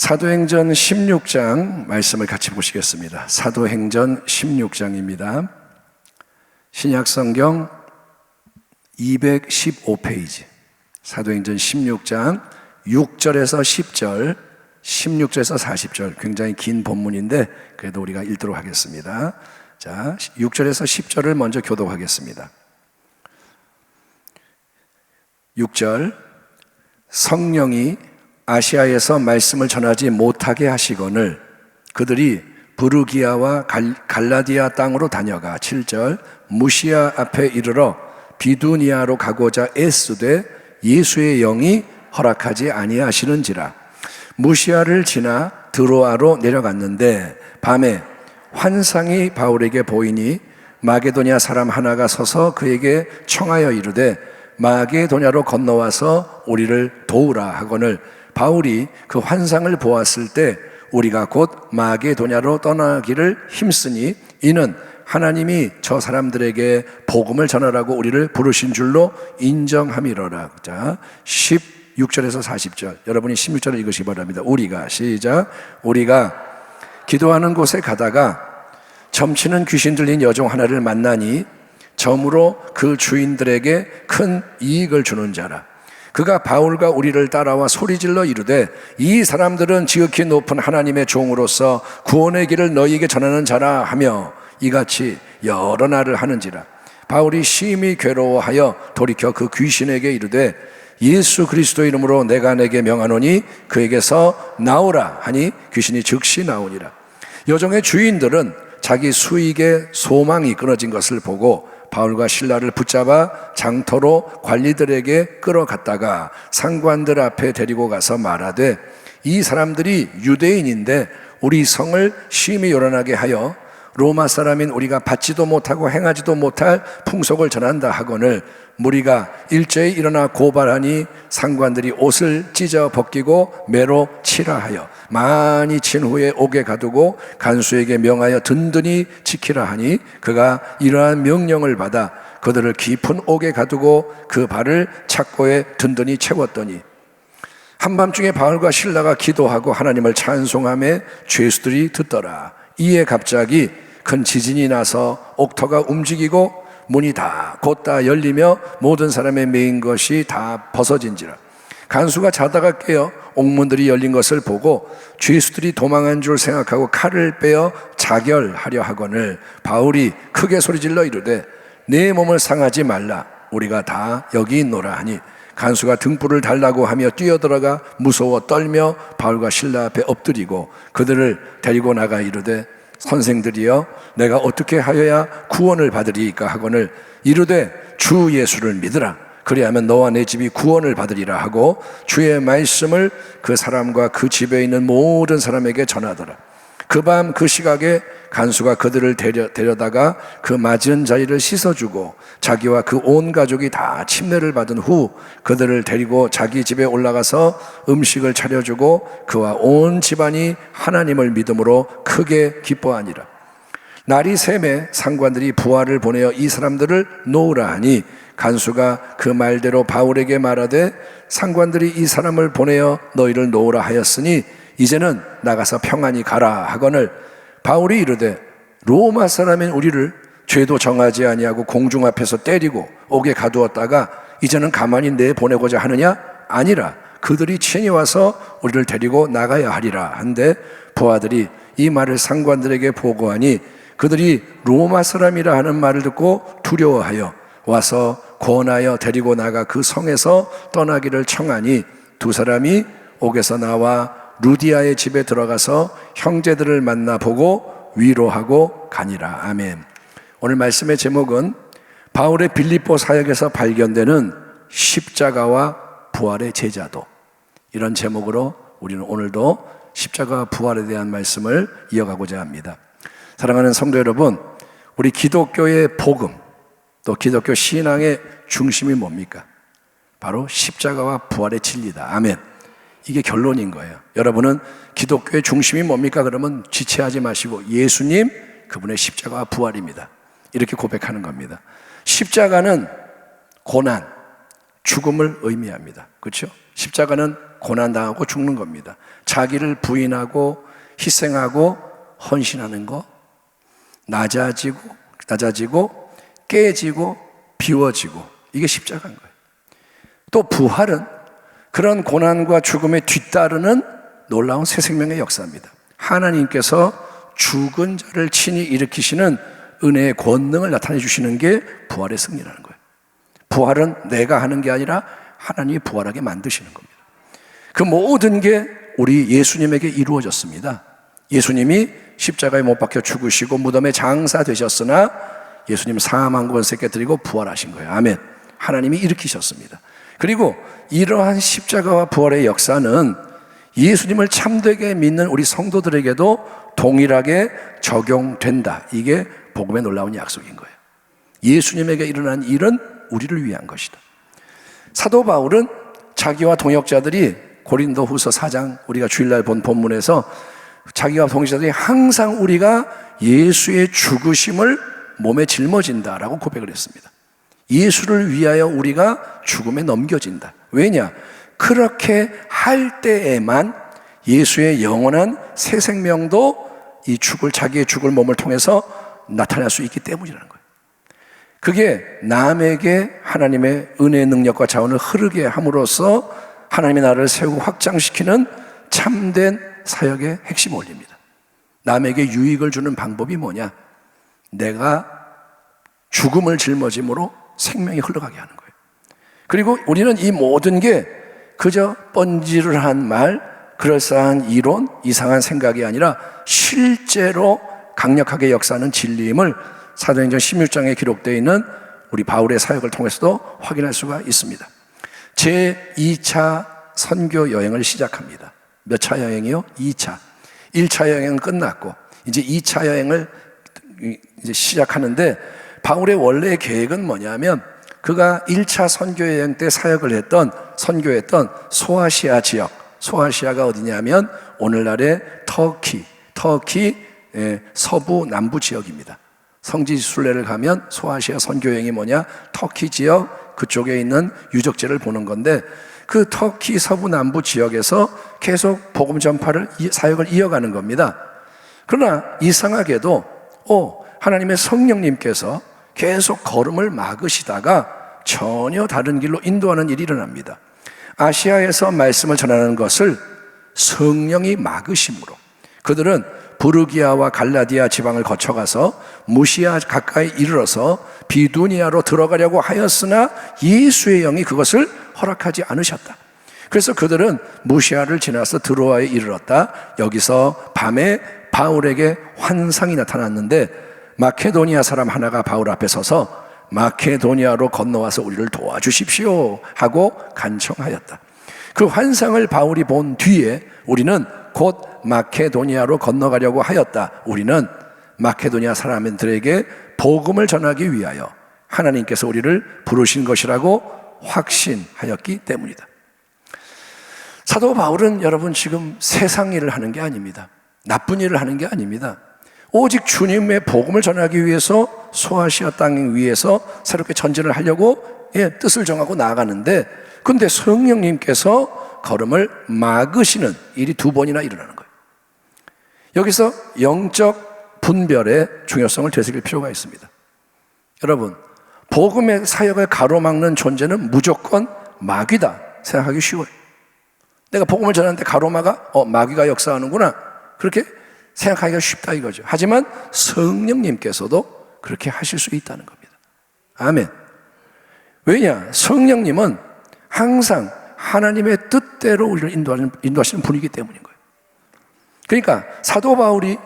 사도행전 16장 말씀을 같이 보시겠습니다. 사도행전 16장입니다. 신약성경 215페이지 사도행전 16장 6절에서 10절, 16절에서 40절, 굉장히 긴 본문인데 그래도 우리가 읽도록 하겠습니다. 자, 6절에서 10절을 먼저 교독하겠습니다. 6절, 성령이 아시아에서 말씀을 전하지 못하게 하시거늘 그들이 부르기아와 갈라디아 땅으로 다녀가 7절, 무시아 앞에 이르러 비두니아로 가고자 애쓰되 예수의 영이 허락하지 아니하시는지라. 무시아를 지나 드로아로 내려갔는데 밤에 환상이 바울에게 보이니 마게도냐 사람 하나가 서서 그에게 청하여 이르되 마게도냐로 건너와서 우리를 도우라 하거늘 바울이 그 환상을 보았을 때 우리가 곧 마게도냐로 떠나기를 힘쓰니 이는 하나님이 저 사람들에게 복음을 전하라고 우리를 부르신 줄로 인정함이로라. 자, 16절에서 40절 여러분이 16절을 읽으시기 바랍니다. 우리가 시작. 우리가 기도하는 곳에 가다가 점치는 귀신 들린 여종 하나를 만나니 점으로 그 주인들에게 큰 이익을 주는 자라. 그가 바울과 우리를 따라와 소리질러 이르되 이 사람들은 지극히 높은 하나님의 종으로서 구원의 길을 너희에게 전하는 자라 하며 이같이 여러 날을 하는지라. 바울이 심히 괴로워하여 돌이켜 그 귀신에게 이르되 예수 그리스도 이름으로 내가 내게 명하노니 그에게서 나오라 하니 귀신이 즉시 나오니라. 여종의 주인들은 자기 수익에 소망이 끊어진 것을 보고 바울과 실라를 붙잡아 장터로 관리들에게 끌어갔다가 상관들 앞에 데리고 가서 말하되 이 사람들이 유대인인데 우리 성을 심히 요란하게 하여 로마 사람인 우리가 받지도 못하고 행하지도 못할 풍속을 전한다 하거늘 무리가 일제히 일어나 고발하니 상관들이 옷을 찢어 벗기고 매로 치라 하여 많이 친 후에 옥에 가두고 간수에게 명하여 든든히 지키라 하니 그가 이러한 명령을 받아 그들을 깊은 옥에 가두고 그 발을 착고에 든든히 채웠더니 한밤중에 바울과 실라가 기도하고 하나님을 찬송하며 죄수들이 듣더라. 이에 갑자기 큰 지진이 나서 옥터가 움직이고 문이 다 곧다 열리며 모든 사람의 메인 것이 다 벗어진지라. 간수가 자다가 깨어 옥문들이 열린 것을 보고 죄수들이 도망한 줄 생각하고 칼을 빼어 자결하려 하거늘 바울이 크게 소리질러 이르되 내 몸을 상하지 말라 우리가 다 여기 있노라 하니 간수가 등불을 달라고 하며 뛰어들어가 무서워 떨며 바울과 실라 앞에 엎드리고 그들을 데리고 나가 이르되 선생들이여 내가 어떻게 하여야 구원을 받으리이까 하거늘 이르되 주 예수를 믿으라 그리하면 너와 내 집이 구원을 받으리라 하고 주의 말씀을 그 사람과 그 집에 있는 모든 사람에게 전하더라. 그 밤 그 시각에 간수가 그들을 데려다가 그 맞은 자리를 씻어주고 자기와 그 온 가족이 다 침례를 받은 후 그들을 데리고 자기 집에 올라가서 음식을 차려주고 그와 온 집안이 하나님을 믿음으로 크게 기뻐하니라. 날이 새매 상관들이 부하를 보내어 이 사람들을 놓으라 하니 간수가 그 말대로 바울에게 말하되 상관들이 이 사람을 보내어 너희를 놓으라 하였으니 이제는 나가서 평안히 가라 하거늘 바울이 이르되 로마 사람인 우리를 죄도 정하지 아니하고 공중 앞에서 때리고 옥에 가두었다가 이제는 가만히 내보내고자 하느냐? 아니라 그들이 친히 와서 우리를 데리고 나가야 하리라 한데 부하들이 이 말을 상관들에게 보고하니 그들이 로마 사람이라 하는 말을 듣고 두려워하여 와서 권하여 데리고 나가 그 성에서 떠나기를 청하니 두 사람이 옥에서 나와 루디아의 집에 들어가서 형제들을 만나보고 위로하고 가니라. 아멘. 오늘 말씀의 제목은 바울의 빌립보 사역에서 발견되는 십자가와 부활의 제자도, 이런 제목으로 우리는 오늘도 십자가와 부활에 대한 말씀을 이어가고자 합니다. 사랑하는 성도 여러분, 우리 기독교의 복음 또 기독교 신앙의 중심이 뭡니까? 바로 십자가와 부활의 진리다. 아멘. 이게 결론인 거예요. 여러분은 기독교의 중심이 뭡니까? 그러면 지체하지 마시고 예수님, 그분의 십자가와 부활입니다. 이렇게 고백하는 겁니다. 십자가는 고난, 죽음을 의미합니다. 그렇죠? 십자가는 고난당하고 죽는 겁니다. 자기를 부인하고 희생하고 헌신하는 거, 낮아지고 깨지고 비워지고, 이게 십자가인 거예요. 또 부활은 그런 고난과 죽음에 뒤따르는 놀라운 새 생명의 역사입니다. 하나님께서 죽은 자를 친히 일으키시는 은혜의 권능을 나타내 주시는 게 부활의 승리라는 거예요. 부활은 내가 하는 게 아니라 하나님이 부활하게 만드시는 겁니다. 그 모든 게 우리 예수님에게 이루어졌습니다. 예수님이 십자가에 못 박혀 죽으시고 무덤에 장사되셨으나 예수님 사망 권세 깨뜨리고 부활하신 거예요. 아멘. 하나님이 일으키셨습니다. 그리고 이러한 십자가와 부활의 역사는 예수님을 참되게 믿는 우리 성도들에게도 동일하게 적용된다. 이게 복음의 놀라운 약속인 거예요. 예수님에게 일어난 일은 우리를 위한 것이다. 사도 바울은 자기와 동역자들이 고린도후서 4장, 우리가 주일날 본 본문에서 자기와 동역자들이 항상 우리가 예수의 죽으심을 몸에 짊어진다라고 고백을 했습니다. 예수를 위하여 우리가 죽음에 넘겨진다. 왜냐? 그렇게 할 때에만 예수의 영원한 새 생명도 이 자기의 죽을 몸을 통해서 나타날 수 있기 때문이라는 거예요. 그게 남에게 하나님의 은혜의 능력과 자원을 흐르게 함으로써 하나님의 나라를 세우고 확장시키는 참된 사역의 핵심 원리입니다. 남에게 유익을 주는 방법이 뭐냐? 내가 죽음을 짊어짐으로 생명이 흘러가게 하는 거예요. 그리고 우리는 이 모든 게 그저 번지르르한 말, 그럴싸한 이론, 이상한 생각이 아니라 실제로 강력하게 역사하는 진리임을 사도행전 16장에 기록되어 있는 우리 바울의 사역을 통해서도 확인할 수가 있습니다. 제2차 선교 여행을 시작합니다. 몇 차 여행이요? 2차. 1차 여행은 끝났고 이제 2차 여행을 이제 시작하는데, 바울의 원래의 계획은 뭐냐면 그가 1차 선교 여행 때 사역을 선교했던 소아시아 지역, 소아시아가 어디냐면 오늘날의 터키 서부 남부 지역입니다. 성지 순례를 가면 소아시아 선교 여행이 뭐냐? 터키 지역 그쪽에 있는 유적지를 보는 건데, 그 터키 서부 남부 지역에서 계속 복음 전파를 사역을 이어가는 겁니다. 그러나 이상하게도 하나님의 성령님께서 계속 걸음을 막으시다가 전혀 다른 길로 인도하는 일이 일어납니다. 아시아에서 말씀을 전하는 것을 성령이 막으심으로 그들은 부르기아와 갈라디아 지방을 거쳐가서 무시아 가까이 이르러서 비두니아로 들어가려고 하였으나 예수의 영이 그것을 허락하지 않으셨다. 그래서 그들은 무시아를 지나서 드로아에 이르렀다. 여기서 밤에 바울에게 환상이 나타났는데 마케도니아 사람 하나가 바울 앞에 서서 마케도니아로 건너와서 우리를 도와주십시오 하고 간청하였다. 그 환상을 바울이 본 뒤에 우리는 곧 마케도니아로 건너가려고 하였다. 우리는 마케도니아 사람들에게 복음을 전하기 위하여 하나님께서 우리를 부르신 것이라고 확신하였기 때문이다. 사도 바울은 여러분 지금 세상 일을 하는 게 아닙니다. 나쁜 일을 하는 게 아닙니다. 오직 주님의 복음을 전하기 위해서 소아시아 땅 위에서 새롭게 전진을 하려고 뜻을 정하고 나아가는데, 근데 성령님께서 걸음을 막으시는 일이 2번이나 일어나는 거예요. 여기서 영적 분별의 중요성을 되새길 필요가 있습니다. 여러분, 복음의 사역을 가로막는 존재는 무조건 마귀다 생각하기 쉬워요. 내가 복음을 전하는데 가로막아? 마귀가 역사하는구나, 그렇게 생각하기가 쉽다 이거죠. 하지만 성령님께서도 그렇게 하실 수 있다는 겁니다. 아멘. 왜냐? 성령님은 항상 하나님의 뜻대로 우리를 인도하시는 분이기 때문인 거예요. 그러니까 사도 바울이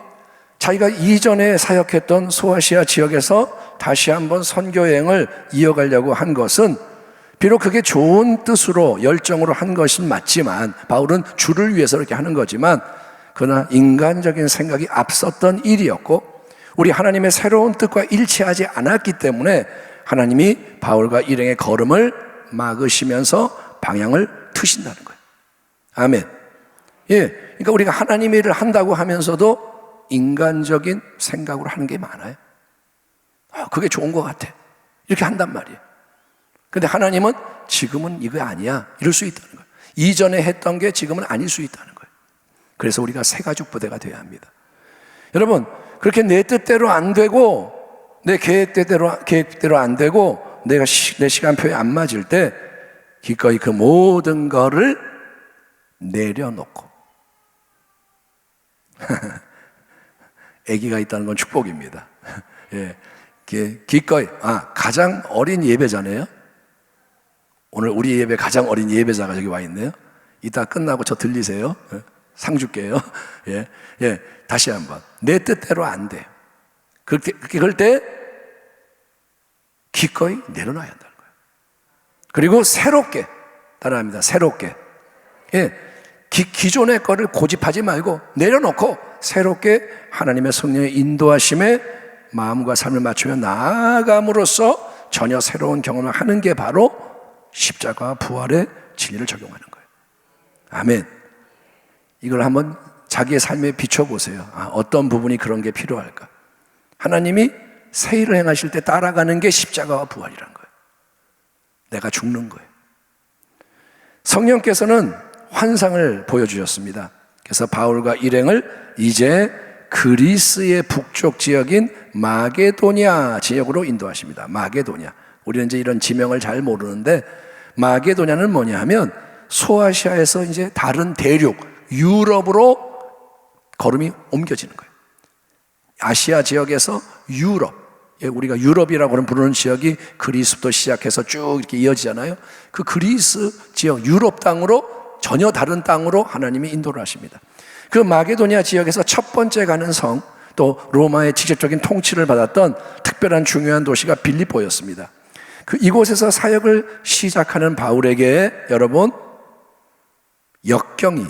자기가 이전에 사역했던 소아시아 지역에서 다시 한번 선교여행을 이어가려고 한 것은 비록 그게 좋은 뜻으로 열정으로 한 것은 맞지만, 바울은 주를 위해서 이렇게 하는 거지만, 그러나 인간적인 생각이 앞섰던 일이었고 우리 하나님의 새로운 뜻과 일치하지 않았기 때문에 하나님이 바울과 일행의 걸음을 막으시면서 방향을 트신다는 거예요. 아멘. 그러니까 우리가 하나님의 일을 한다고 하면서도 인간적인 생각으로 하는 게 많아요. 그게 좋은 것 같아, 이렇게 한단 말이에요. 근데 하나님은 지금은 이거 아니야, 이럴 수 있다는 거예요. 이전에 했던 게 지금은 아닐 수 있다는 거예요. 그래서 우리가 새가족 부대가 되어야 합니다. 여러분, 그렇게 내 뜻대로 안 되고 내 계획대로 안 되고 내 시간표에 안 맞을 때 기꺼이 그 모든 거를 내려놓고 아기가 있다는 건 축복입니다. 예, 기꺼이 가장 어린 예배자네요. 오늘 우리 예배 가장 어린 예배자가 여기 와 있네요. 이따 끝나고 저 들리세요. 상 줄게요. 예, 다시 한번 내 뜻대로 안 돼요. 그럴 때 기꺼이 내려놔야 한다는 거예요. 그리고 새롭게 따라합니다. 새롭게 기존의 거를 고집하지 말고 내려놓고 새롭게 하나님의 성령의 인도하심에 마음과 삶을 맞추며 나아감으로써 전혀 새로운 경험을 하는 게 바로 십자가와 부활의 진리를 적용하는 거예요. 아멘. 이걸 한번 자기의 삶에 비춰보세요. 어떤 부분이 그런 게 필요할까? 하나님이 새 일을 행하실 때 따라가는 게 십자가와 부활이라는 거예요. 내가 죽는 거예요. 성령께서는 환상을 보여주셨습니다. 그래서 바울과 일행을 이제 그리스의 북쪽 지역인 마게도냐 지역으로 인도하십니다. 마게도냐. 우리는 이제 이런 지명을 잘 모르는데 마게도냐는 뭐냐 하면 소아시아에서 이제 다른 대륙 유럽으로 걸음이 옮겨지는 거예요. 아시아 지역에서 유럽, 우리가 유럽이라고 부르는 지역이 그리스부터 시작해서 쭉 이렇게 이어지잖아요. 그 그리스 지역 유럽 땅으로 전혀 다른 땅으로 하나님이 인도를 하십니다. 그 마게도냐 지역에서 첫 번째 가는 성, 또 로마의 직접적인 통치를 받았던 특별한 중요한 도시가 빌립보였습니다. 이곳에서 사역을 시작하는 바울에게 여러분 역경이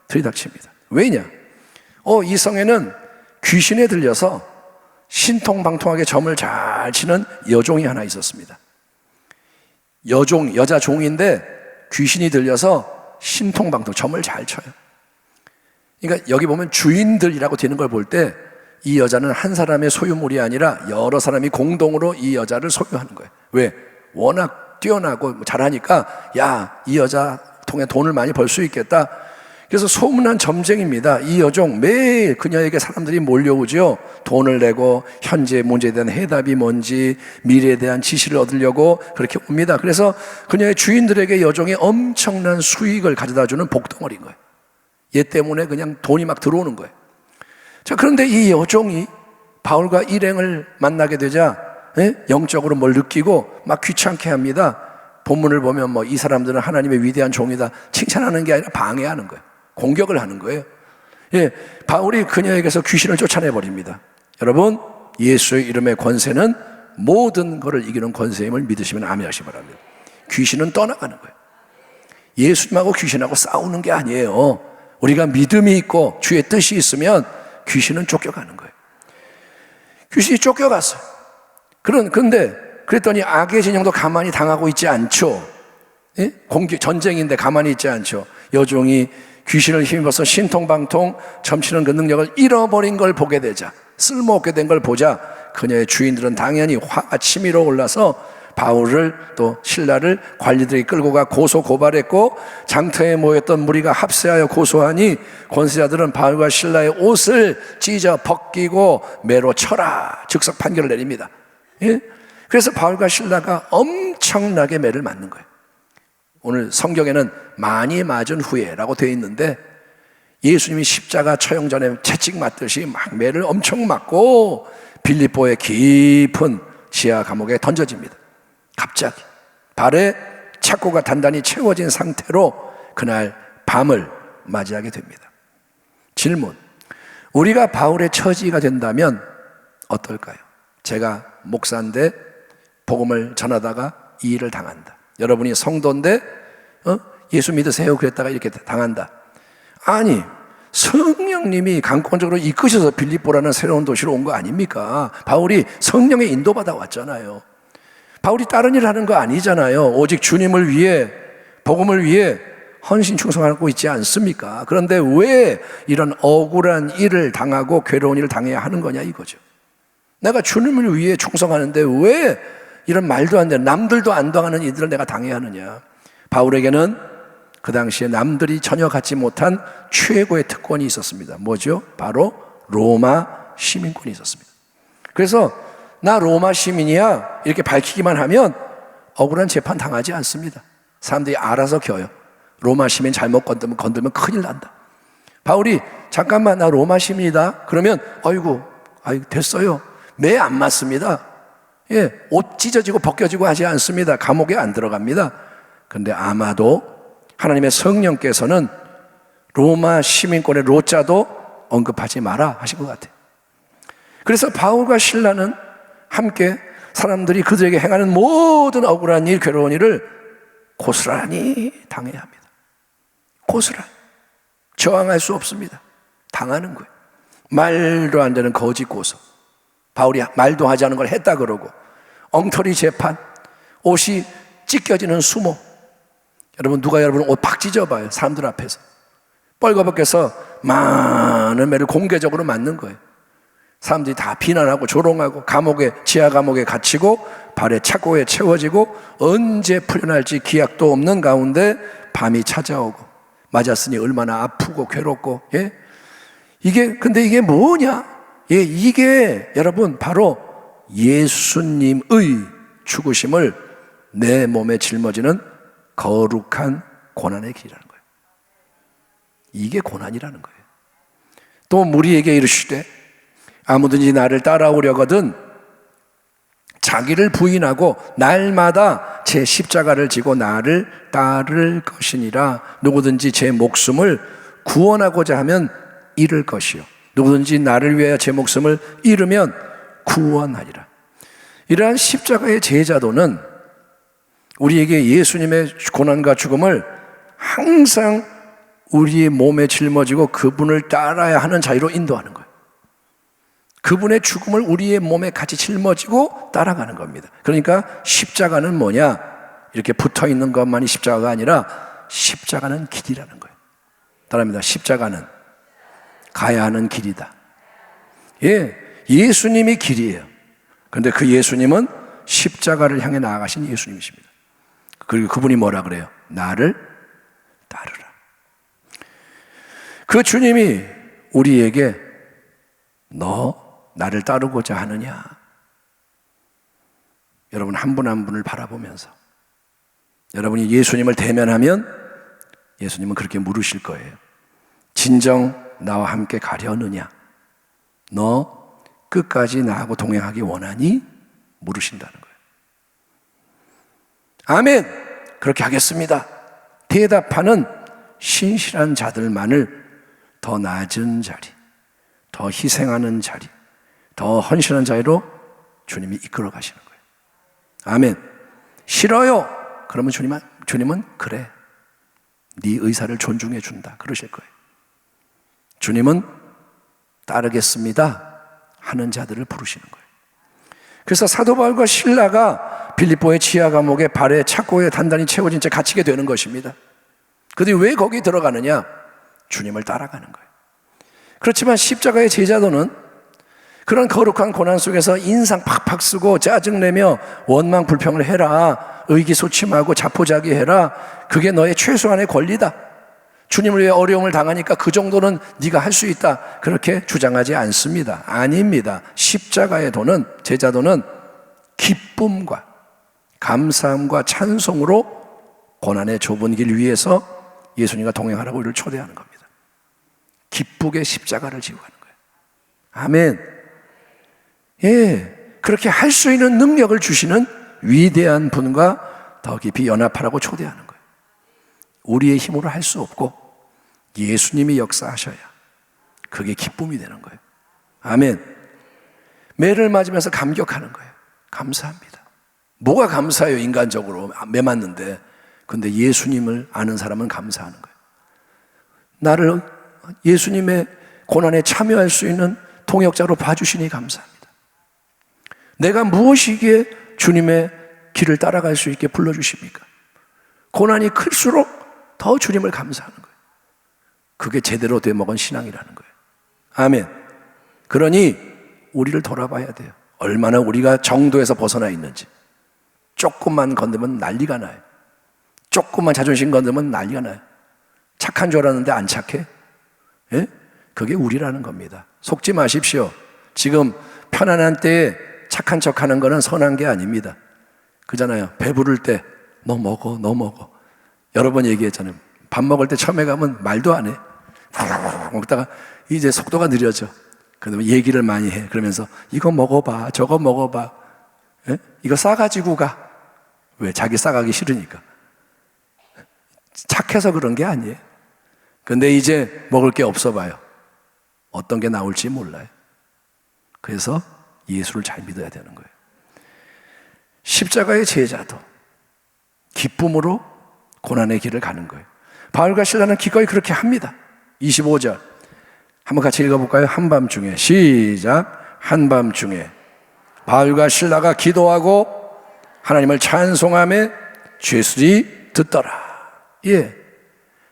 들이닥칩니다. 왜냐? 이 성에는 귀신에 들려서 신통방통하게 점을 잘 치는 여종이 하나 있었습니다. 여자 종인데 귀신이 들려서 신통방통 점을 잘 쳐요. 그러니까 여기 보면 주인들이라고 되는 걸 볼 때 이 여자는 한 사람의 소유물이 아니라 여러 사람이 공동으로 이 여자를 소유하는 거예요. 왜? 워낙 뛰어나고 잘하니까 이 여자 통해 돈을 많이 벌 수 있겠다. 그래서 소문난 점쟁입니다. 이 여종 매일 그녀에게 사람들이 몰려오죠. 돈을 내고 현재 문제에 대한 해답이 뭔지 미래에 대한 지시를 얻으려고 그렇게 옵니다. 그래서 그녀의 주인들에게 여종이 엄청난 수익을 가져다주는 복덩어리인 거예요. 얘 때문에 그냥 돈이 막 들어오는 거예요. 자, 그런데 이 여종이 바울과 일행을 만나게 되자 영적으로 뭘 느끼고 막 귀찮게 합니다. 본문을 보면 이 사람들은 하나님의 위대한 종이다 칭찬하는 게 아니라 방해하는 거예요. 공격을 하는 거예요. 바울이 그녀에게서 귀신을 쫓아내버립니다. 여러분, 예수의 이름의 권세는 모든 것을 이기는 권세임을 믿으시면 아멘하시기 바랍니다. 귀신은 떠나가는 거예요. 예수님하고 귀신하고 싸우는 게 아니에요. 우리가 믿음이 있고 주의 뜻이 있으면 귀신은 쫓겨가는 거예요. 귀신이 쫓겨갔어요. 그런데 그랬더니 악의 진영도 가만히 당하고 있지 않죠. 전쟁인데 가만히 있지 않죠. 여종이 귀신을 힘입어서 신통방통 점치는 그 능력을 잃어버린 걸 보게 되자, 쓸모없게 된 걸 보자 그녀의 주인들은 당연히 화가 치밀어 올라서 바울을 또 신라를 관리들이 끌고 가 고소 고발했고 장터에 모였던 무리가 합세하여 고소하니 권세자들은 바울과 신라의 옷을 찢어 벗기고 매로 쳐라 즉석 판결을 내립니다. 그래서 바울과 신라가 엄청나게 매를 맞는 거예요. 오늘 성경에는 많이 맞은 후에라고 되어 있는데 예수님이 십자가 처형 전에 채찍 맞듯이 막 매를 엄청 맞고 빌립보의 깊은 지하 감옥에 던져집니다. 갑자기 발에 착고가 단단히 채워진 상태로 그날 밤을 맞이하게 됩니다. 질문, 우리가 바울의 처지가 된다면 어떨까요? 제가 목사인데 복음을 전하다가 이 일을 당한다. 여러분이 성도인데 예수 믿으세요 그랬다가 이렇게 당한다. 아니, 성령님이 강권적으로 이끄셔서 빌립보라는 새로운 도시로 온 거 아닙니까? 바울이 성령의 인도받아 왔잖아요. 바울이 다른 일을 하는 거 아니잖아요. 오직 주님을 위해, 복음을 위해 헌신 충성하고 있지 않습니까? 그런데 왜 이런 억울한 일을 당하고 괴로운 일을 당해야 하는 거냐 이거죠. 내가 주님을 위해 충성하는데 왜 이런 말도 안 되는, 남들도 안 당하는 일들을 내가 당해야 하느냐. 바울에게는 그 당시에 남들이 전혀 갖지 못한 최고의 특권이 있었습니다. 뭐죠? 바로 로마 시민권이 있었습니다. 그래서 나 로마 시민이야 이렇게 밝히기만 하면 억울한 재판 당하지 않습니다. 사람들이 알아서 겨요. 로마 시민 잘못 건들면 큰일 난다. 바울이 잠깐만 나 로마 시민이다 그러면 아이고 됐어요. 매 안 맞습니다. 옷 찢어지고 벗겨지고 하지 않습니다. 감옥에 안 들어갑니다. 근데 아마도 하나님의 성령께서는 로마 시민권의 로자도 언급하지 마라 하신 것 같아요. 그래서 바울과 실라는 함께 사람들이 그들에게 행하는 모든 억울한 일, 괴로운 일을 고스란히 당해야 합니다. 고스란히. 저항할 수 없습니다. 당하는 거예요. 말도 안 되는 거짓 고소. 바울이 말도 하지 않은 걸 했다 그러고, 엉터리 재판, 옷이 찢겨지는 수모. 여러분, 누가 여러분 옷 팍 찢어봐요. 사람들 앞에서. 뻘거벗겨서 많은 매를 공개적으로 맞는 거예요. 사람들이 다 비난하고 조롱하고 지하 감옥에 갇히고 발에 착고에 채워지고 언제 풀려날지 기약도 없는 가운데 밤이 찾아오고 맞았으니 얼마나 아프고 괴롭고 근데 이게 뭐냐? 이게 여러분 바로 예수님의 죽으심을 내 몸에 짊어지는 거룩한 고난의 길이라는 거예요. 이게 고난이라는 거예요. 또 무리에게 이르시되 아무든지 나를 따라오려거든 자기를 부인하고 날마다 제 십자가를 지고 나를 따를 것이니라. 누구든지 제 목숨을 구원하고자 하면 잃을 것이요 누구든지 나를 위하여 제 목숨을 잃으면 구원하리라. 이러한 십자가의 제자도는 우리에게 예수님의 고난과 죽음을 항상 우리의 몸에 짊어지고 그분을 따라야 하는 자리로 인도하는 거예요. 그분의 죽음을 우리의 몸에 같이 짊어지고 따라가는 겁니다. 그러니까 십자가는 뭐냐? 이렇게 붙어있는 것만이 십자가가 아니라 십자가는 길이라는 거예요. 따라합니다. 십자가는 가야 하는 길이다. 예수님이 길이에요. 그런데 그 예수님은 십자가를 향해 나아가신 예수님이십니다. 그리고 그분이 뭐라 그래요? 나를 따르라. 그 주님이 우리에게 너 나를 따르고자 하느냐? 여러분 한 분 한 분을 바라보면서 여러분이 예수님을 대면하면 예수님은 그렇게 물으실 거예요. 진정 나와 함께 가려느냐? 너 끝까지 나하고 동행하기 원하니? 물으신다는 거예요. 아멘! 그렇게 하겠습니다. 대답하는 신실한 자들만을 더 낮은 자리, 더 희생하는 자리, 더 헌신한 자리로 주님이 이끌어 가시는 거예요. 아멘. 싫어요. 그러면 주님은 그래. 네 의사를 존중해 준다. 그러실 거예요. 주님은 따르겠습니다 하는 자들을 부르시는 거예요. 그래서 사도 바울과 실라가 빌립보의 지하 감옥에 발에 착고에 단단히 채워진 채 갇히게 되는 것입니다. 그들이 왜 거기 들어가느냐? 주님을 따라가는 거예요. 그렇지만 십자가의 제자도는 그런 거룩한 고난 속에서 인상 팍팍 쓰고 짜증내며 원망 불평을 해라, 의기소침하고 자포자기해라, 그게 너의 최소한의 권리다. 주님을 위해 어려움을 당하니까 그 정도는 네가 할 수 있다, 그렇게 주장하지 않습니다. 아닙니다. 십자가의 도는, 제자도는 기쁨과 감사함과 찬송으로 고난의 좁은 길 위에서 예수님과 동행하라고 우리를 초대하는 겁니다. 기쁘게 십자가를 지고 가는 거예요. 아멘. 그렇게 할 수 있는 능력을 주시는 위대한 분과 더 깊이 연합하라고 초대하는 거예요. 우리의 힘으로 할 수 없고 예수님이 역사하셔야 그게 기쁨이 되는 거예요. 아멘. 매를 맞으면서 감격하는 거예요. 감사합니다. 뭐가 감사해요? 인간적으로 매 맞는데. 근데 예수님을 아는 사람은 감사하는 거예요. 나를 예수님의 고난에 참여할 수 있는 동역자로 봐주시니 감사합니다. 내가 무엇이기에 주님의 길을 따라갈 수 있게 불러주십니까? 고난이 클수록 더 주님을 감사하는 거예요. 그게 제대로 되먹은 신앙이라는 거예요. 아멘. 그러니 우리를 돌아봐야 돼요. 얼마나 우리가 정도에서 벗어나 있는지. 조금만 건드면 난리가 나요. 조금만 자존심 건드면 난리가 나요. 착한 줄 알았는데 안 착해? 예? 그게 우리라는 겁니다. 속지 마십시오. 지금 편안한 때에 착한 척하는 거는 선한 게 아닙니다. 그잖아요. 배부를 때 너 먹어, 너 먹어. 여러 번 얘기했잖아요. 밥 먹을 때 처음에 가면 말도 안 해. 먹다가 이제 속도가 느려져. 그다음에 얘기를 많이 해. 그러면서 이거 먹어봐, 저거 먹어봐. 예? 이거 싸가지고 가. 왜? 자기 싸가기 싫으니까. 착해서 그런 게 아니에요. 근데 이제 먹을 게 없어 봐요. 어떤 게 나올지 몰라요. 그래서 예수를 잘 믿어야 되는 거예요. 십자가의 제자도 기쁨으로 고난의 길을 가는 거예요. 바울과 실라는 기꺼이 그렇게 합니다. 25절 한번 같이 읽어볼까요? 한밤중에 시작. 한밤중에 바울과 실라가 기도하고 하나님을 찬송하며 죄수들이 듣더라. 예,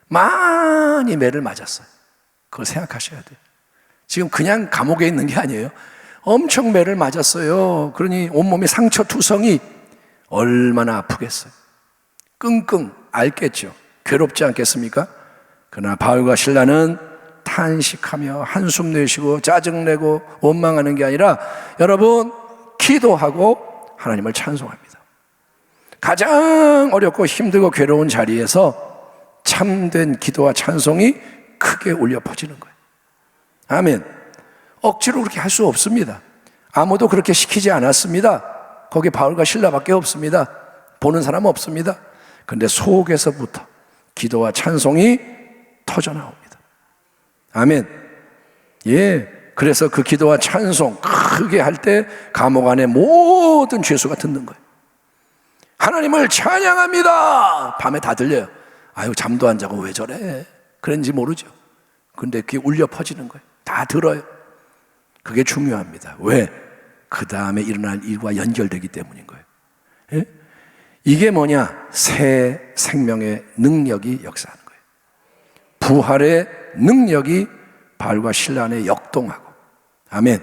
많이 매를 맞았어요. 그걸 생각하셔야 돼요. 지금 그냥 감옥에 있는 게 아니에요. 엄청 매를 맞았어요. 그러니 온몸이 상처 투성이 얼마나 아프겠어요. 끙끙 앓겠죠. 괴롭지 않겠습니까? 그러나 바울과 실라는 탄식하며 한숨 내쉬고 짜증내고 원망하는 게 아니라 여러분 기도하고 하나님을 찬송합니다. 가장 어렵고 힘들고 괴로운 자리에서 참된 기도와 찬송이 크게 울려 퍼지는 거예요. 아멘. 억지로 그렇게 할 수 없습니다. 아무도 그렇게 시키지 않았습니다. 거기 바울과 실라밖에 없습니다. 보는 사람 없습니다. 그런데 속에서부터 기도와 찬송이 터져 나옵니다. 아멘. 예. 그래서 그 기도와 찬송 크게 할 때 감옥 안에 모든 죄수가 듣는 거예요. 하나님을 찬양합니다. 밤에 다 들려요. 아유, 잠도 안 자고 왜 저래? 그런지 모르죠. 근데 그게 울려 퍼지는 거예요. 다 들어요. 그게 중요합니다. 왜? 그 다음에 일어날 일과 연결되기 때문인 거예요. 예? 이게 뭐냐? 새 생명의 능력이 역사하는 거예요. 부활의 능력이 바울과 실라 안에 역동하고, 아멘.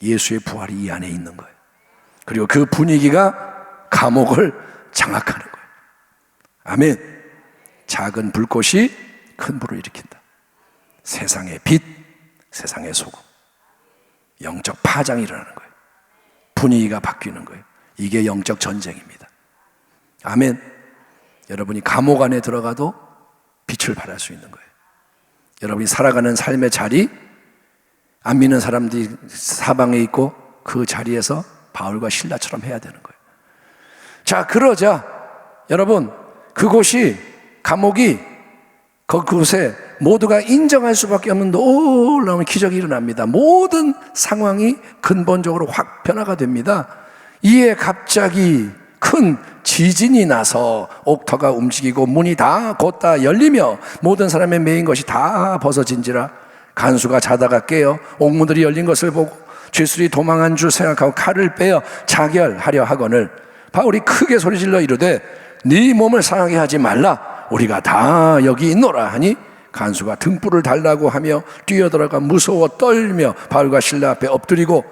예수의 부활이 이 안에 있는 거예요. 그리고 그 분위기가 감옥을 장악하는 거예요. 아멘. 작은 불꽃이 큰 불을 일으킨다. 세상의 빛, 세상의 소금. 영적 파장이 일어나는 거예요. 분위기가 바뀌는 거예요. 이게 영적 전쟁입니다. 아멘. 여러분이 감옥 안에 들어가도 빛을 발할 수 있는 거예요. 여러분이 살아가는 삶의 자리, 안 믿는 사람들이 사방에 있고 그 자리에서 바울과 실라처럼 해야 되는 거예요. 자, 그러자 여러분 그곳이 감옥이 그곳에 모두가 인정할 수밖에 없는 놀라운 기적이 일어납니다. 모든 상황이 근본적으로 확 변화가 됩니다. 이에 갑자기 큰 지진이 나서 옥터가 움직이고 문이 다 곧다 열리며 모든 사람의 매인 것이 다 벗어진지라. 간수가 자다가 깨어 옥문들이 열린 것을 보고 죄수들이 도망한 줄 생각하고 칼을 빼어 자결하려 하거늘 바울이 크게 소리질러 이르되 네 몸을 상하게 하지 말라. 우리가 다 여기 있노라 하니 간수가 등불을 달라고 하며 뛰어들어가 무서워 떨며 바울과 실라 앞에 엎드리고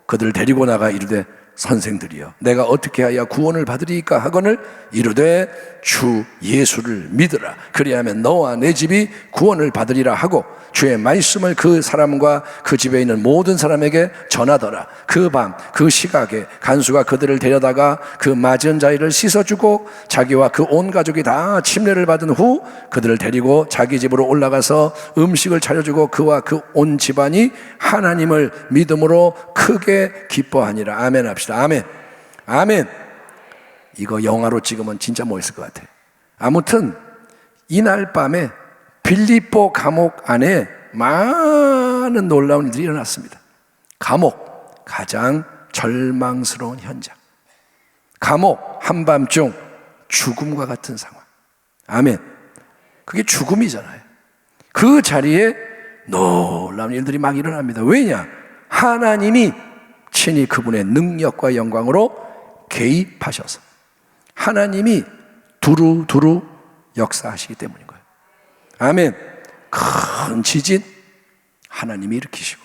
그들을 데리고 나가 이르되 선생들이여 내가 어떻게 하여 구원을 받으리까 하거늘 이르되 주 예수를 믿으라. 그리하면 너와 내 집이 구원을 받으리라 하고 주의 말씀을 그 사람과 그 집에 있는 모든 사람에게 전하더라. 그 밤 그 시각에 간수가 그들을 데려다가 그 맞은 자리를 씻어주고 자기와 그 온 가족이 다 침례를 받은 후 그들을 데리고 자기 집으로 올라가서 음식을 차려주고 그와 그 온 집안이 하나님을 믿음으로 크게 기뻐하니라. 아멘 합시다. 아멘. 아멘. 이거 영화로 찍으면 진짜 멋있을 것 같아요. 아무튼 이날 밤에 빌립보 감옥 안에 많은 놀라운 일들이 일어났습니다. 감옥, 가장 절망스러운 현장. 감옥, 한밤중 죽음과 같은 상황. 아멘. 그게 죽음이잖아요. 그 자리에 놀라운 일들이 막 일어납니다. 왜냐? 하나님이 친히 그분의 능력과 영광으로 개입하셔서 하나님이 두루두루 역사하시기 때문인 거예요. 아멘. 큰 지진 하나님이 일으키시고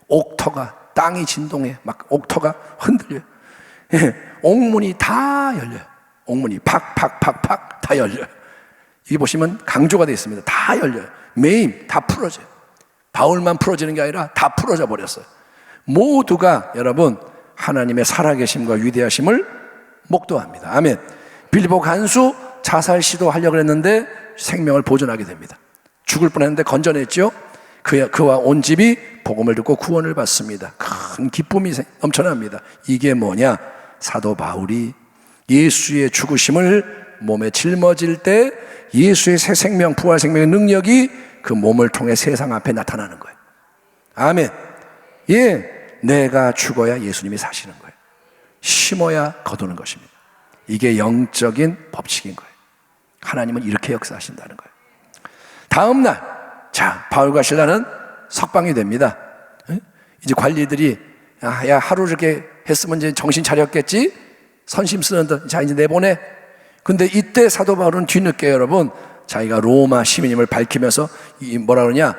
옥터가 땅이 진동해 막 옥터가 흔들려요. 예, 옥문이 다 열려요. 옥문이 팍팍팍팍 다 열려요. 이 보시면 강조가 되어 있습니다. 다 열려요. 매임 다 풀어져요. 바울만 풀어지는 게 아니라 다 풀어져 버렸어요. 모두가 여러분 하나님의 살아계심과 위대하심을 목도합니다. 아멘. 빌립보 간수 자살 시도하려고 했는데 생명을 보존하게 됩니다. 죽을 뻔했는데 건져냈죠. 그와 온 집이 복음을 듣고 구원을 받습니다. 큰 기쁨이 넘쳐납니다. 이게 뭐냐? 사도 바울이 예수의 죽으심을 몸에 짊어질 때 예수의 새 생명, 부활 생명의 능력이 그 몸을 통해 세상 앞에 나타나는 거예요. 아멘. 예, 내가 죽어야 예수님이 사시는 거예요. 심어야 거두는 것입니다. 이게 영적인 법칙인 거예요. 하나님은 이렇게 역사하신다는 거예요. 다음 날, 자, 바울과 실라는 석방이 됩니다. 이제 관리들이 야, 하루 이렇게 했으면 이제 정신 차렸겠지? 선심 쓰는 듯, 자, 이제 내보내. 근데 이때 사도 바울은 뒤늦게 여러분, 자기가 로마 시민임을 밝히면서 뭐라 그러냐?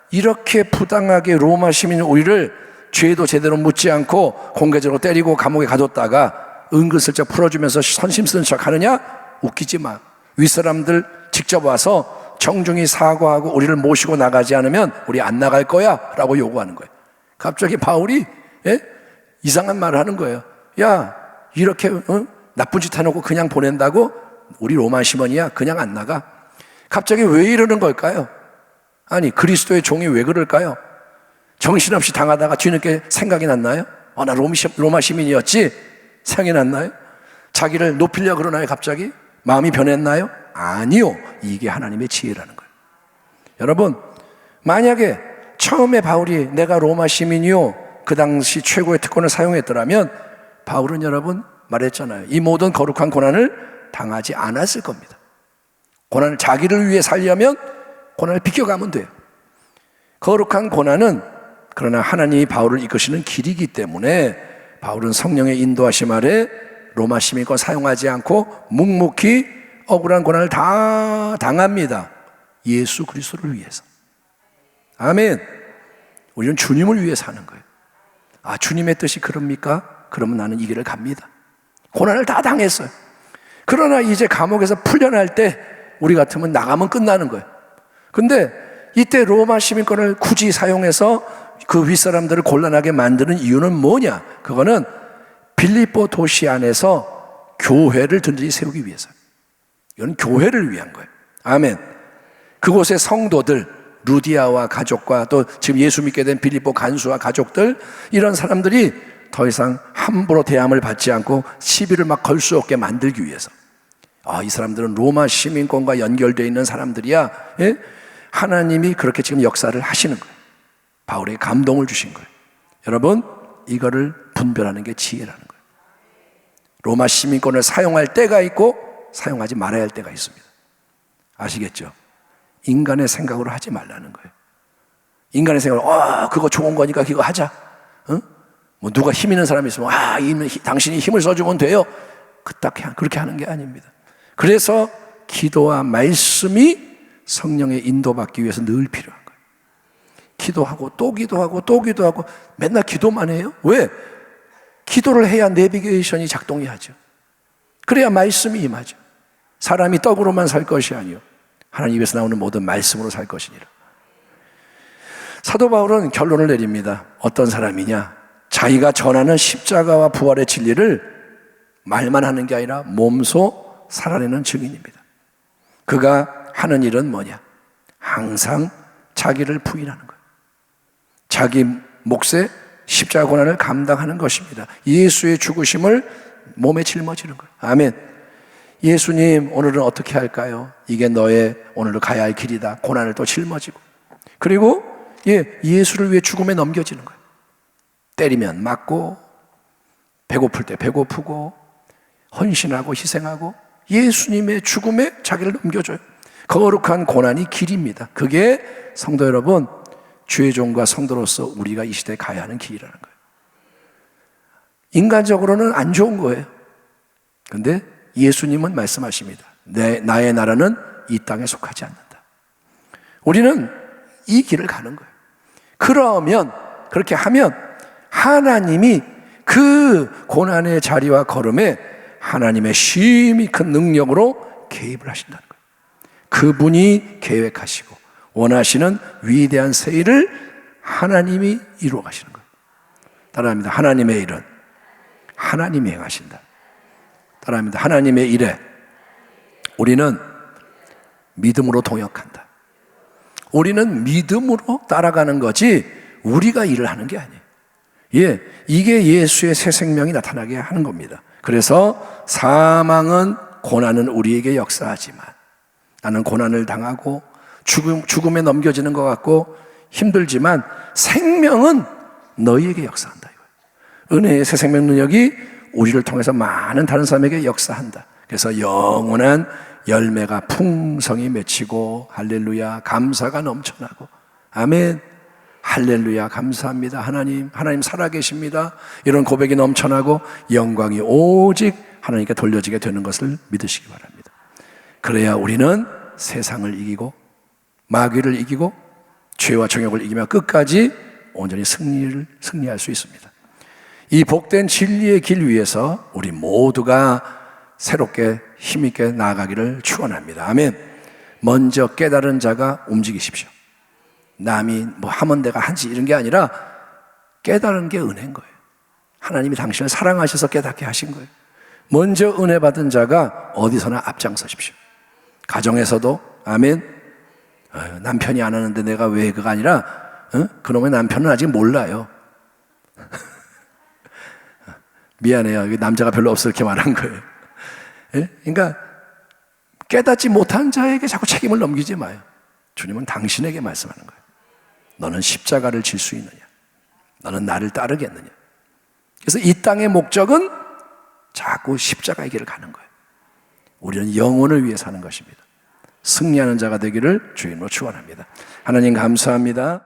이렇게 부당하게 로마 시민 우리를 죄도 제대로 묻지 않고 공개적으로 때리고 감옥에 가뒀다가 은근슬쩍 풀어주면서 선심 쓰는 척 하느냐? 웃기지 마. 윗사람들 직접 와서 정중히 사과하고 우리를 모시고 나가지 않으면 우리 안 나갈 거야 라고 요구하는 거예요. 갑자기 바울이 이상한 말을 하는 거예요. 야, 이렇게 나쁜 짓 해놓고 그냥 보낸다고? 우리 로마 시민이야, 그냥 안 나가. 갑자기 왜 이러는 걸까요? 아니, 그리스도의 종이 왜 그럴까요? 정신없이 당하다가 뒤늦게 생각이 났나요? 나 로마 시민이었지? 생각이 났나요? 자기를 높이려고 그러나요, 갑자기? 마음이 변했나요? 아니요. 이게 하나님의 지혜라는 거예요. 여러분, 만약에 처음에 바울이 내가 로마 시민이요, 그 당시 최고의 특권을 사용했더라면 바울은 여러분 말했잖아요. 이 모든 거룩한 고난을 당하지 않았을 겁니다. 고난을 자기를 위해 살려면 고난을 비껴가면 돼요. 거룩한 고난은 그러나 하나님이 바울을 이끄시는 길이기 때문에 바울은 성령의 인도하심 아래 로마 시민권 사용하지 않고 묵묵히 억울한 고난을 다 당합니다. 예수 그리스도를 위해서. 아멘. 우리는 주님을 위해 사는 거예요. 아, 주님의 뜻이 그럽니까? 그러면 나는 이 길을 갑니다. 고난을 다 당했어요. 그러나 이제 감옥에서 풀려날 때 우리 같으면 나가면 끝나는 거예요. 근데 이때 로마 시민권을 굳이 사용해서 그 윗사람들을 곤란하게 만드는 이유는 뭐냐? 그거는 빌립보 도시 안에서 교회를 든든히 세우기 위해서. 이건 교회를 위한 거예요. 아멘. 그곳의 성도들, 루디아와 가족과 또 지금 예수 믿게 된 빌립보 간수와 가족들, 이런 사람들이 더 이상 함부로 대함을 받지 않고 시비를 막 걸 수 없게 만들기 위해서. 이 사람들은 로마 시민권과 연결되어 있는 사람들이야. 예? 하나님이 그렇게 지금 역사를 하시는 거예요. 바울에게 감동을 주신 거예요. 여러분, 이거를 분별하는 게 지혜라는 거예요. 로마 시민권을 사용할 때가 있고 사용하지 말아야 할 때가 있습니다. 아시겠죠? 인간의 생각으로 하지 말라는 거예요. 인간의 생각으로 그거 좋은 거니까 그거 하자. 뭐 누가 힘 있는 사람이 있으면 당신이 힘을 써주면 돼요. 그렇게 하는 게 아닙니다. 그래서 기도와 말씀이 성령의 인도받기 위해서 늘 필요한 거예요. 기도하고 또 기도하고 또 기도하고 맨날 기도만 해요? 왜? 기도를 해야 내비게이션이 작동이 하죠. 그래야 말씀이 임하죠. 사람이 떡으로만 살 것이 아니요 하나님 입에서 나오는 모든 말씀으로 살 것이니라. 사도 바울은 결론을 내립니다. 어떤 사람이냐? 자기가 전하는 십자가와 부활의 진리를 말만 하는 게 아니라 몸소 살아내는 증인입니다. 그가 하는 일은 뭐냐? 항상 자기를 부인하는 거예요. 자기 몫의 십자가 고난을 감당하는 것입니다. 예수의 죽으심을 몸에 짊어지는 거예요. 아멘. 예수님, 오늘은 어떻게 할까요? 이게 너의 오늘로 가야 할 길이다. 고난을 또 짊어지고. 그리고 예수를 위해 죽음에 넘겨지는 거예요. 때리면 맞고, 배고플 때 배고프고, 헌신하고 희생하고, 예수님의 죽음에 자기를 넘겨줘요. 거룩한 고난이 길입니다. 그게 성도 여러분, 주의 종과 성도로서 우리가 이 시대에 가야 하는 길이라는 거예요. 인간적으로는 안 좋은 거예요. 근데 예수님은 말씀하십니다. 나의 나라는 이 땅에 속하지 않는다. 우리는 이 길을 가는 거예요. 그러면, 그렇게 하면 하나님이 그 고난의 자리와 걸음에 하나님의 심히 큰 능력으로 개입을 하신다는 거예요. 그분이 계획하시고 원하시는 위대한 새 일을 하나님이 이루어 가시는 거예요. 따라합니다. 하나님의 일은 하나님이 행하신다. 따라합니다. 하나님의 일에 우리는 믿음으로 동역한다. 우리는 믿음으로 따라가는 거지 우리가 일을 하는 게 아니에요. 예, 이게 예수의 새 생명이 나타나게 하는 겁니다. 그래서 사망은 고난은 우리에게 역사하지만 나는 고난을 당하고 죽음에 넘겨지는 것 같고 힘들지만 생명은 너희에게 역사한다. 은혜의 새 생명 능력이 우리를 통해서 많은 다른 사람에게 역사한다. 그래서 영원한 열매가 풍성히 맺히고 할렐루야 감사가 넘쳐나고 아멘 할렐루야 감사합니다 하나님 살아계십니다 이런 고백이 넘쳐나고 영광이 오직 하나님께 돌려지게 되는 것을 믿으시기 바랍니다. 그래야 우리는 세상을 이기고 마귀를 이기고 죄와 정욕을 이기며 끝까지 온전히 승리할 수 있습니다. 이 복된 진리의 길 위에서 우리 모두가 새롭게 힘있게 나아가기를 축원합니다. 아멘. 먼저 깨달은 자가 움직이십시오. 남이 뭐 하면 내가 하지 이런 게 아니라 깨달은 게 은혜인 거예요. 하나님이 당신을 사랑하셔서 깨닫게 하신 거예요. 먼저 은혜 받은 자가 어디서나 앞장서십시오. 가정에서도 아멘. 남편이 안 하는데 내가 왜 그가 아니라 그놈의 남편은 아직 몰라요. 미안해요. 남자가 별로 없어 이렇게 말한 거예요. 예? 그러니까 깨닫지 못한 자에게 자꾸 책임을 넘기지 마요. 주님은 당신에게 말씀하는 거예요. 너는 십자가를 질 수 있느냐? 너는 나를 따르겠느냐? 그래서 이 땅의 목적은 자꾸 십자가의 길을 가는 거예요. 우리는 영혼을 위해 사는 것입니다. 승리하는 자가 되기를 주님으로 축원합니다. 하나님 감사합니다.